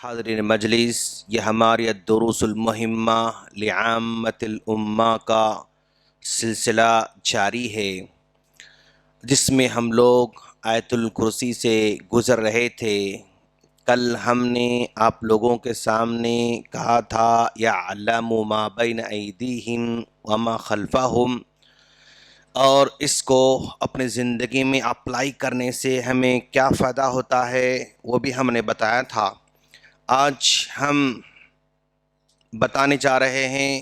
حاضرین مجلس، یہ ہماری الدروس المہمہ لعامۃ الامہ کا سلسلہ جاری ہے، جس میں ہم لوگ آیت الکرسی سے گزر رہے تھے۔ کل ہم نے آپ لوگوں کے سامنے کہا تھا یعلم ما بین ایدیہم وما خلفہم، اور اس کو اپنے زندگی میں اپلائی کرنے سے ہمیں کیا فائدہ ہوتا ہے وہ بھی ہم نے بتایا تھا۔ آج ہم بتانے جا رہے ہیں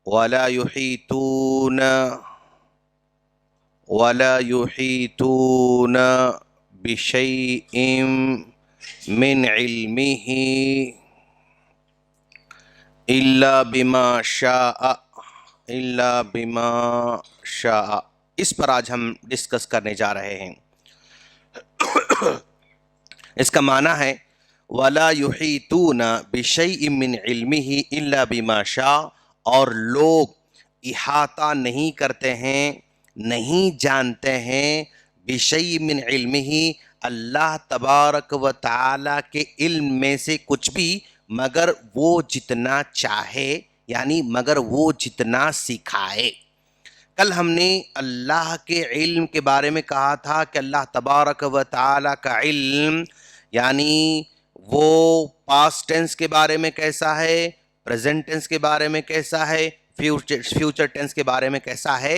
وَلَا يُحِيطُونَ بِشَيْءٍ مِّنْ عِلْمِهِ إِلَّا بِمَا شَاءَ۔ اس پر آج ہم ڈسکس کرنے جا رہے ہیں۔ اس کا معنی ہے وَلَا يُحِيطُونَ بِشَيْءٍ مِّنْ عِلْمِهِ إِلَّا بِمَا شَاءَ، اور لوگ احاطہ نہیں کرتے ہیں، نہیں جانتے ہیں بِشَيْءٍ مِّنْ عِلْمِهِ، اللہ تبارک و تعالی کے علم میں سے کچھ بھی، مگر وہ جتنا چاہے، یعنی مگر وہ جتنا سکھائے۔ کل ہم نے اللہ کے علم کے بارے میں کہا تھا کہ اللہ تبارک و تعالی کا علم یعنی وہ پاسٹ ٹینس کے بارے میں کیسا ہے، پریزنٹ ٹینس کے بارے میں کیسا ہے، فیوچر ٹینس کے بارے میں کیسا ہے،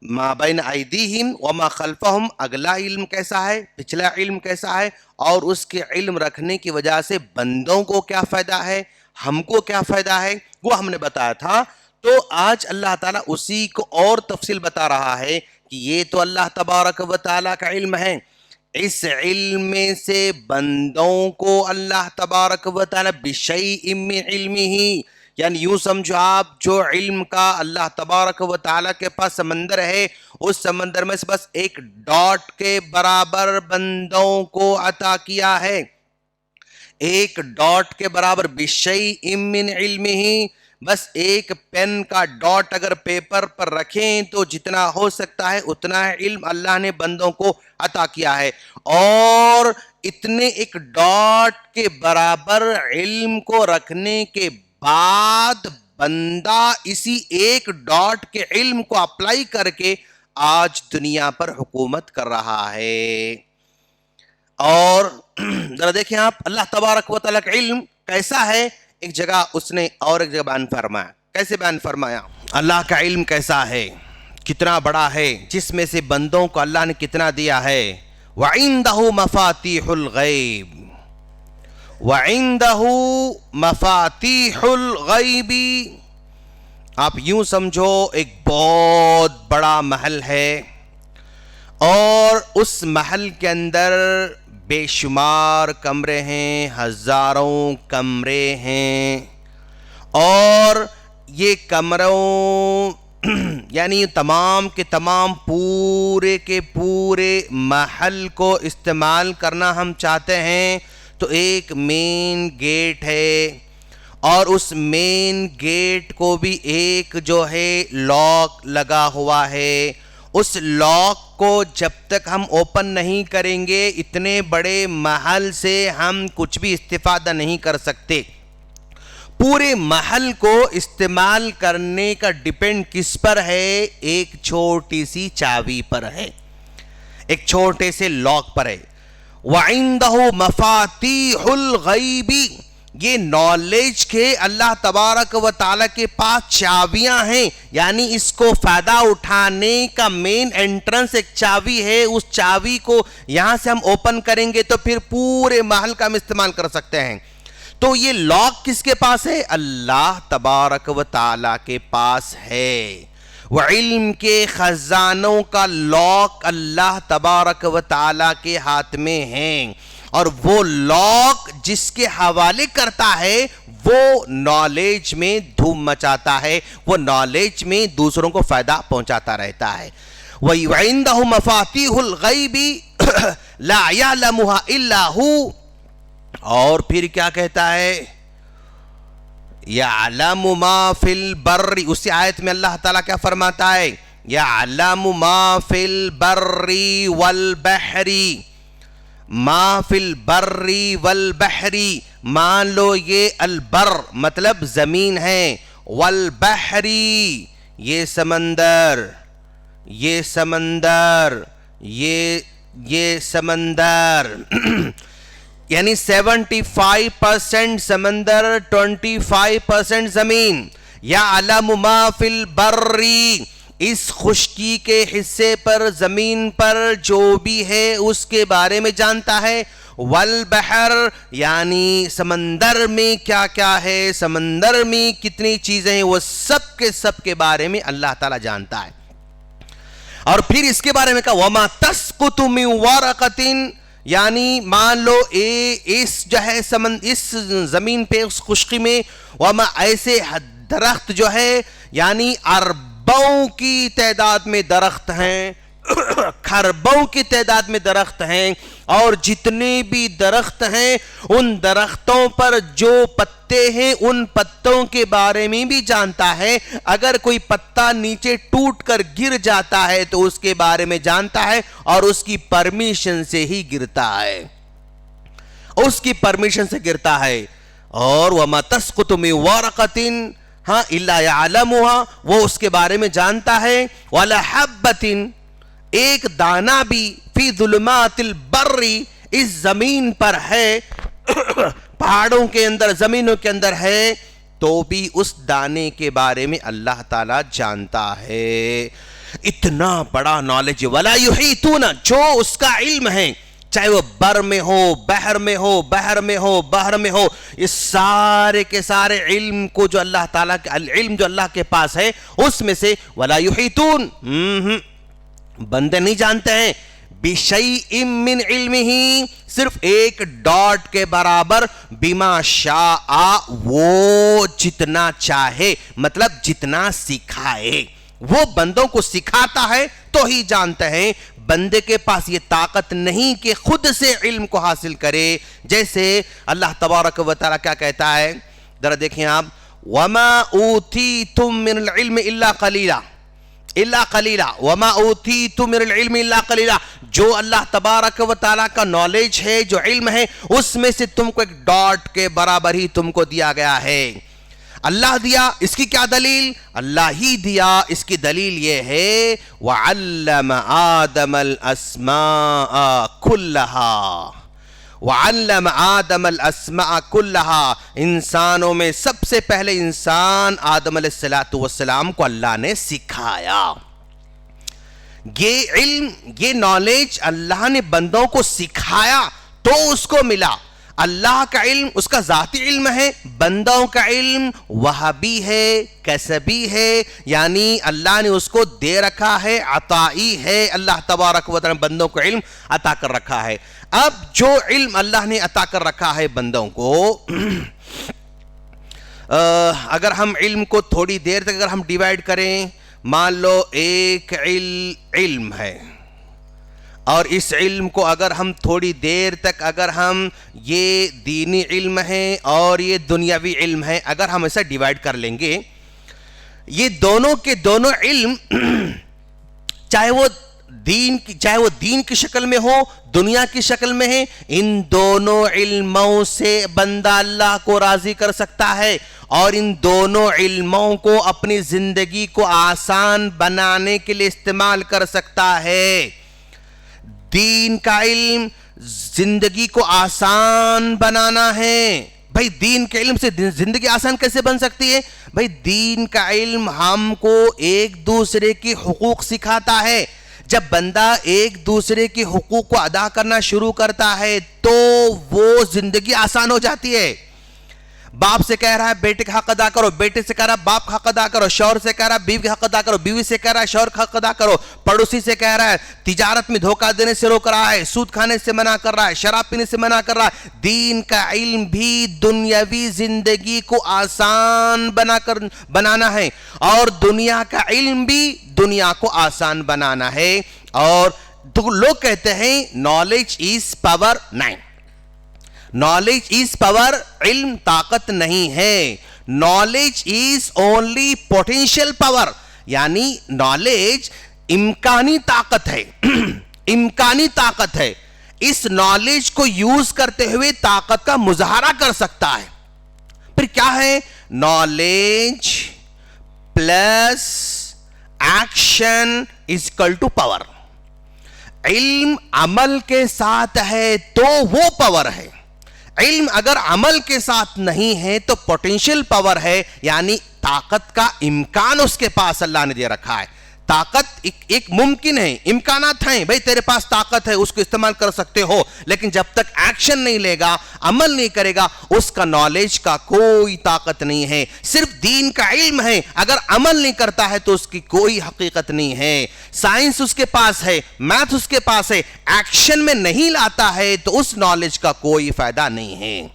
ما بین ایدیہم وما خلفہم، اگلا علم کیسا ہے، پچھلا علم کیسا ہے، اور اس کے علم رکھنے کی وجہ سے بندوں کو کیا فائدہ ہے، ہم کو کیا فائدہ ہے، وہ ہم نے بتایا تھا۔ تو آج اللہ تعالیٰ اسی کو اور تفصیل بتا رہا ہے کہ یہ تو اللہ تبارک و تعالیٰ کا علم ہے، اس علم میں سے بندوں کو اللہ تبارک و تعالیٰ بِشَيْءٍ مِّنْ عِلْمِهِ، یعنی یوں سمجھو آپ، جو علم کا اللہ تبارک و تعالیٰ کے پاس سمندر ہے، اس سمندر میں سے بس ایک ڈاٹ کے برابر بندوں کو عطا کیا ہے، ایک ڈاٹ کے برابر بِشَيْءٍ مِّنْ عِلْمِهِ، بس ایک پین کا ڈاٹ اگر پیپر پر رکھیں تو جتنا ہو سکتا ہے اتنا علم اللہ نے بندوں کو عطا کیا ہے، اور اتنے ایک ڈاٹ کے برابر علم کو رکھنے کے بعد بندہ اسی ایک ڈاٹ کے علم کو اپلائی کر کے آج دنیا پر حکومت کر رہا ہے۔ اور ذرا دیکھیں آپ، اللہ تبارک و تعالیٰ کا علم کیسا ہے، ایک جگہ اس نے اور ایک جگہ بیان فرمایا۔ کیسے بیان فرمایا؟ اللہ کا علم کیسا ہے، کتنا بڑا ہے، جس میں سے بندوں کو اللہ نے کتنا دیا ہے۔ وَعِندَهُ مَفَاتِيحُ الْغَيْبِ، وَعِندَهُ مَفَاتِيحُ الْغَيْبِ، آپ یوں سمجھو ایک بہت بڑا محل ہے، اور اس محل کے اندر بے شمار کمرے ہیں، ہزاروں کمرے ہیں، اور یہ کمروں یعنی تمام کے تمام پورے کے پورے محل کو استعمال کرنا ہم چاہتے ہیں تو ایک مین گیٹ ہے، اور اس مین گیٹ کو بھی ایک جو ہے لاک لگا ہوا ہے۔ اس لاک کو جب تک ہم اوپن نہیں کریں گے اتنے بڑے محل سے ہم کچھ بھی استفادہ نہیں کر سکتے۔ پورے محل کو استعمال کرنے کا ڈیپینڈ کس پر ہے؟ ایک چھوٹی سی چابی پر ہے، ایک چھوٹے سے لاک پر ہے۔ وَعِندَهُ مَفَاتِيحُ الْغَيْبِ، یہ نالج کے اللہ تبارک و تعالیٰ کے پاس چابیاں ہیں، یعنی اس کو فائدہ اٹھانے کا مین انٹرنس ایک چابی ہے، اس چابی کو یہاں سے ہم اوپن کریں گے تو پھر پورے محل کا ہم استعمال کر سکتے ہیں۔ تو یہ لاک کس کے پاس ہے؟ اللہ تبارک و تعالیٰ کے پاس ہے۔ وہ علم کے خزانوں کا لاک اللہ تبارک و تعالیٰ کے ہاتھ میں ہیں، اور وہ لاک جس کے حوالے کرتا ہے وہ نالج میں دھوم مچاتا ہے، وہ نالج میں دوسروں کو فائدہ پہنچاتا رہتا ہے۔ وَعِندَهُ مَفَاتِيحُ الْغَيْبِ لَا يَعْلَمُهَا إِلَّا هُوَ، اور پھر کیا کہتا ہے؟ يَعْلَمُ مَا فِي الْبَرِّ، اسی آیت میں اللہ تعالیٰ کیا فرماتا ہے؟ يَعْلَمُ مَا فِي الْبَرِّ وَالْبَحْرِ، ما فی البر والبحر، مان لو یہ البر مطلب زمین ہے، والبحری یہ سمندر، یہ سمندر، یہ سمندر یعنی 75% سمندر 25% زمین. یعلم ما فی البر، اس خشکی کے حصے پر زمین پر جو بھی ہے اس کے بارے میں جانتا ہے. والبحر یعنی سمندر میں کیا کیا ہے، سمندر میں کتنی چیزیں ہیں، وہ سب کے بارے میں اللہ تعالی جانتا ہے. اور پھر اس کے بارے میں کہا وَمَا تَسْقُطُ مِنْ وَرَقَةٍ، یعنی مان لو اس جو ہے اس زمین پہ اس خشکی میں وَمَا ایسے درخت جو ہے، یعنی اربوں کی تعداد میں درخت ہیں، خربوں کی تعداد میں درخت ہیں، اور جتنے بھی درخت ہیں ان درختوں پر جو پتے ہیں ان پتوں کے بارے میں بھی جانتا ہے. اگر کوئی پتا نیچے ٹوٹ کر گر جاتا ہے تو اس کے بارے میں جانتا ہے، اور اس کی پرمیشن سے ہی گرتا ہے، اس کی پرمیشن سے گرتا ہے. اور وَمَا تَسْقُطُ مِنْ وَرَقَةٍ ہاں إِلَّا يَعْلَمُهَا، وہ اس کے بارے میں جانتا ہے. وَلَا حَبَّةٍ، ایک دانہ بھی فی ظلمات البر، اس زمین پر ہے، پہاڑوں کے اندر زمینوں کے اندر ہے، تو بھی اس دانے کے بارے میں اللہ تعالی جانتا ہے. اتنا بڑا نالج. ولا یحیطون، جو اس کا علم ہے، چاہے وہ بر میں ہو، بحر میں ہو، بحر میں ہو، بحر میں ہو، اس سارے کے سارے علم کو جو اللہ تعالیٰ کے علم جو اللہ کے پاس ہے اس میں سے ولا یحیطون، بندے نہیں جانتے ہیں، بشیء من علمہ، صرف ایک ڈاٹ کے برابر، بما شاء، وہ جتنا چاہے، مطلب جتنا سکھائے. وہ بندوں کو سکھاتا ہے تو ہی جانتے ہیں. بندے کے پاس یہ طاقت نہیں کہ خود سے علم کو حاصل کرے. جیسے اللہ تبارک و تعالیٰ کیا کہتا ہے، ذرا دیکھیں آپ، وَمَا أُوتِيتُم مِّنَ الْعِلْمِ إِلَّا قَلِيلًا، الا قلیلا، وما اوتیت من العلم الا قلیلا، جو اللہ تبارک و تعالیٰ کا نالج ہے، جو علم ہے، اس میں سے تم کو ایک ڈاٹ کے برابر ہی تم کو دیا گیا ہے. اللہ دیا، اس کی کیا دلیل؟ اللہ ہی دیا. اس کی دلیل یہ ہے وعلم آدم الاسماء کلہا، وعلم آدم الاسماء کلہا، انسانوں میں سب سے پہلے انسان آدم علیہ السلام کو اللہ نے سکھایا. یہ علم، یہ نالج اللہ نے بندوں کو سکھایا تو اس کو ملا. اللہ کا علم اس کا ذاتی علم ہے، بندوں کا علم وہبی ہے، کسبی ہے، یعنی اللہ نے اس کو دے رکھا ہے، عطائی ہے. اللہ تبارک و تعالی بندوں کو علم عطا کر رکھا ہے. اب جو علم اللہ نے عطا کر رکھا ہے بندوں کو، اگر ہم علم کو تھوڑی دیر تک اگر ہم ڈیوائیڈ کریں، مان لو ایک علم ہے، اور اس علم کو اگر ہم تھوڑی دیر تک اگر ہم یہ دینی علم ہے اور یہ دنیاوی علم ہے، اگر ہم ایسا ڈیوائیڈ کر لیں گے، یہ دونوں کے دونوں علم چاہے وہ دین کی شکل میں ہو، دنیا کی شکل میں ہے، ان دونوں علموں سے بندہ اللہ کو راضی کر سکتا ہے، اور ان دونوں علموں کو اپنی زندگی کو آسان بنانے کے لیے استعمال کر سکتا ہے. دین کا علم زندگی کو آسان بنانا ہے. بھائی دین کے علم سے زندگی آسان کیسے بن سکتی ہے؟ بھائی دین کا علم ہم کو ایک دوسرے کی حقوق سکھاتا ہے. جب بندہ ایک دوسرے کے حقوق کو ادا کرنا شروع کرتا ہے تو وہ زندگی آسان ہو جاتی ہے. باپ سے کہہ رہا ہے بیٹے کا حق ادا کرو، بیٹے سے کہہ رہا ہے باپ کا حق ادا کرو، شوہر سے کہہ رہا ہے بیوی کا حق ادا کرو، بیوی سے کہہ رہا ہے شوہر کا حق ادا کرو، پڑوسی سے کہہ رہا ہے تجارت میں دھوکہ دینے سے روک رہا ہے، سود کھانے سے منع کر رہا ہے، شراب پینے سے منع کر رہا ہے. دین کا علم بھی دنیاوی زندگی کو آسان بنانا ہے، اور دنیا کا علم بھی دنیا کو آسان بنانا ہے. اور لوگ کہتے ہیں نالج از پاور. نہیں، نالج از پاور، علم طاقت نہیں ہے. Knowledge is only potential power, یعنی نالج امکانی طاقت ہے. امکانی طاقت ہے. اس نالج کو یوز کرتے ہوئے طاقت کا مظاہرہ کر سکتا ہے. پھر کیا ہے؟ Knowledge plus action is equal to power. علم عمل کے ساتھ ہے تو وہ پاور ہے. علم اگر عمل کے ساتھ نہیں ہے تو پوٹینشل پاور ہے، یعنی طاقت کا امکان اس کے پاس اللہ نے دے رکھا ہے. طاقت ایک ممکن ہے، امکانات ہیں، بھئی تیرے پاس طاقت ہے، اس کو استعمال کر سکتے ہو، لیکن جب تک ایکشن نہیں لے گا، عمل نہیں کرے گا، اس کا نالج کا کوئی طاقت نہیں ہے. صرف دین کا علم ہے، اگر عمل نہیں کرتا ہے تو اس کی کوئی حقیقت نہیں ہے. سائنس اس کے پاس ہے، میتھ اس کے پاس ہے، ایکشن میں نہیں لاتا ہے تو اس نالج کا کوئی فائدہ نہیں ہے.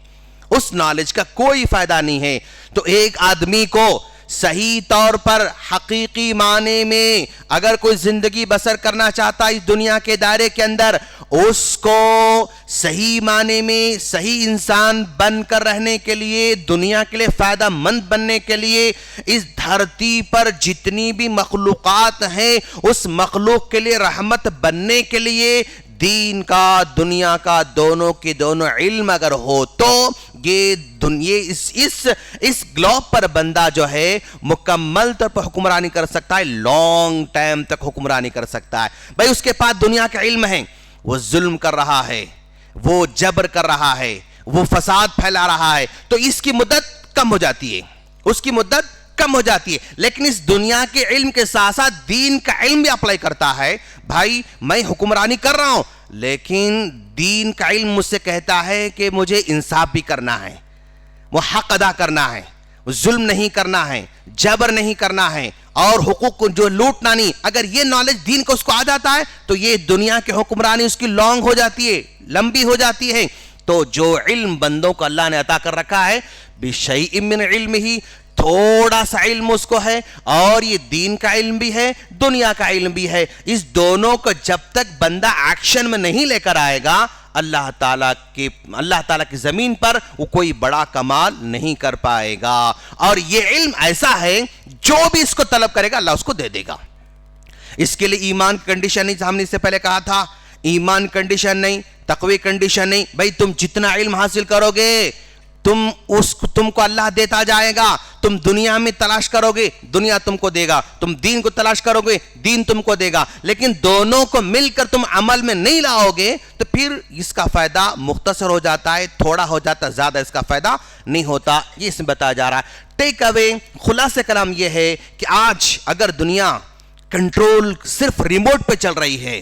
اس نالج کا کوئی فائدہ نہیں ہے. تو ایک آدمی کو صحیح طور پر حقیقی معنی میں اگر کوئی زندگی بسر کرنا چاہتا ہے اس دنیا کے دائرے کے اندر، اس کو صحیح معنی میں صحیح انسان بن کر رہنے کے لیے، دنیا کے لیے فائدہ مند بننے کے لیے، اس دھرتی پر جتنی بھی مخلوقات ہیں اس مخلوق کے لیے رحمت بننے کے لیے دین کا دنیا کا دونوں کے دونوں علم اگر ہو تو یہ اس گلوب پر بندہ جو ہے مکمل طور پر حکمرانی کر سکتا ہے، لانگ ٹائم تک حکمرانی کر سکتا ہے. بھائی اس کے پاس دنیا کا علم ہے، وہ ظلم کر رہا ہے، وہ جبر کر رہا ہے، وہ فساد پھیلا رہا ہے، تو اس کی مدت کم ہو جاتی ہے، اس کی مدت کم ہو جاتی ہے. لیکن اس دنیا کے علم کے ساتھ ساتھ دین کا علم بھی اپلائی کرتا ہے. بھائی میں حکمرانی کر رہا ہوں لیکن دین کا علم مجھ سے کہتا ہے کہ مجھے انصاف بھی کرنا ہے، وہ حق ادا کرنا ہے، ظلم نہیں کرنا ہے، جبر نہیں کرنا ہے، اور حقوق کو جو لوٹنا نہیں. اگر یہ نالج دین کو اس کو آ جاتا ہے تو یہ دنیا کی حکمرانی اس کی لانگ ہو جاتی ہے، لمبی ہو جاتی ہے. تو جو علم بندوں کو اللہ نے عطا کر رکھا ہے، بِشَيْءٍ مِّنْ عِلْمِهِ، تھوڑا سا علم اس کو ہے، اور یہ دین کا علم بھی ہے، دنیا کا علم بھی ہے. اس دونوں کو جب تک بندہ ایکشن میں نہیں لے کر آئے گا، اللہ تعالیٰ کی زمین پر وہ کوئی بڑا کمال نہیں کر پائے گا. اور یہ علم ایسا ہے جو بھی اس کو طلب کرے گا اللہ اس کو دے دے گا. اس کے لیے ایمان کی کنڈیشن نہیں، ہم نے اس سے پہلے کہا تھا، ایمان کنڈیشن نہیں، تقوی کنڈیشن نہیں. بھئی تم جتنا علم حاصل کرو گے تم کو اللہ دیتا جائے گا. تم دنیا میں تلاش کرو گے، دنیا تم کو دے گا. تم دین کو تلاش کرو گے، دین تم کو دے گا. لیکن دونوں کو مل کر تم عمل میں نہیں لاؤ گے تو پھر اس کا فائدہ مختصر ہو جاتا ہے، تھوڑا ہو جاتا ہے، زیادہ اس کا فائدہ نہیں ہوتا. یہ اس میں بتایا جا رہا ہے. ٹیک اوے خلاصہ کلام یہ ہے کہ آج اگر دنیا کنٹرول صرف ریموٹ پہ چل رہی ہے،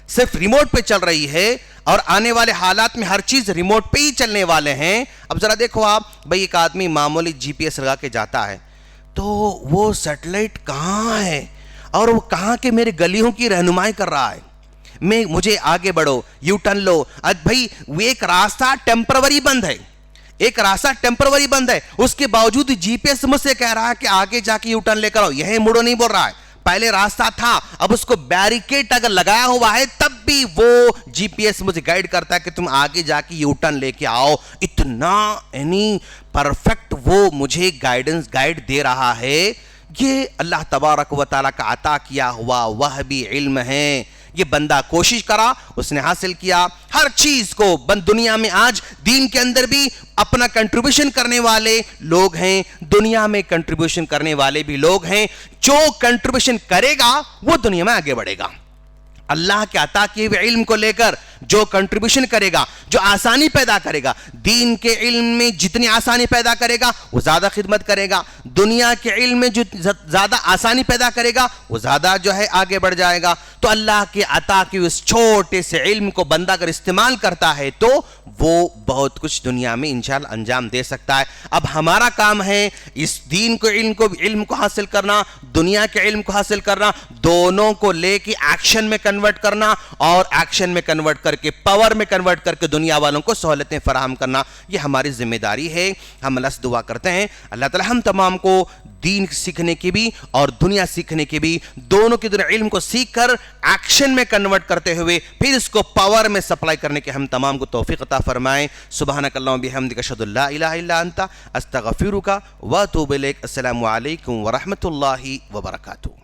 صرف ریموٹ پہ چل رہی ہے، اور آنے والے حالات میں ہر چیز ریموٹ پہ ہی چلنے والے ہیں. اب ذرا دیکھو آپ، بھئی ایک آدمی معمولی جی پی ایس لگا کے جاتا ہے تو وہ سیٹلائٹ کہاں ہے اور وہ کہاں کے میرے گلیوں کی رہنمائی کر رہا ہے. مجھے آگے بڑھو، یو ٹرن لو. بھئی وہ ایک راستہ ٹیمپروری بند ہے، ایک راستہ ٹیمپروری بند ہے، اس کے باوجود جی پی ایس مجھ سے کہہ رہا ہے کہ آگے جا کے یو ٹرن لے کر آؤ. یہیں مڑو نہیں بول رہا ہے، پہلے راستہ تھا، اب اس کو بیریکیڈ اگر لگایا ہوا ہے تب بھی وہ جی پی ایس مجھے گائیڈ کرتا ہے کہ تم آگے جا کے یو ٹرن لے کے آؤ. اتنا پرفیکٹ وہ مجھے گائیڈ دے رہا ہے. یہ اللہ تبارک و تعالیٰ کا عطا کیا ہوا وہ بھی علم ہے. یہ بندہ کوشش کرا، اس نے حاصل کیا. ہر چیز کو دنیا میں آج دین کے اندر بھی اپنا کنٹریبیوشن کرنے والے لوگ ہیں، دنیا میں کنٹریبیوشن کرنے والے بھی لوگ ہیں. جو کنٹریبیوشن کرے گا وہ دنیا میں آگے بڑھے گا. اللہ کے عطا کیے ہوئے علم کو لے کر جو کنٹریبیوشن کرے گا، جو آسانی پیدا کرے گا، دین کے علم میں جتنی آسانی پیدا کرے گا وہ زیادہ خدمت کرے گا. دنیا کے علم میں جو زیادہ آسانی پیدا کرے گا وہ زیادہ جو ہے آگے بڑھ جائے گا. تو اللہ کے عطا کے اس چھوٹے سے علم کو بندہ اگر استعمال کرتا ہے تو وہ بہت کچھ دنیا میں انشاءاللہ انجام دے سکتا ہے. اب ہمارا کام ہے اس دین کو علم کو حاصل کرنا، دنیا کے علم کو حاصل کرنا، دونوں کو لے کے ایکشن میں کنورٹ کرنا، اور ایکشن میں کنورٹ کر کے پاور میں کنورٹ کر کے دنیا والوں کو سہولتیں فراہم کرنا. یہ ہماری ذمہ داری ہے. ہم اللہ سے دعا کرتے ہیں اللہ تعالی ہم تمام کو دین سیکھنے کی بھی اور دنیا سیکھنے کی بھی، دونوں کے دونوں علم کو سیکھ کر ایکشن میں کنورٹ کرتے ہوئے پھر اس کو پاور میں سپلائی کرنے کے ہم تمام کو توفیق عطا فرمائیں. سبحانک اللہم بحمدک اشہد ان لا الہ الا انت استغفرک واتوب الیک. السلام علیکم ورحمۃ اللہ وبرکاتہ.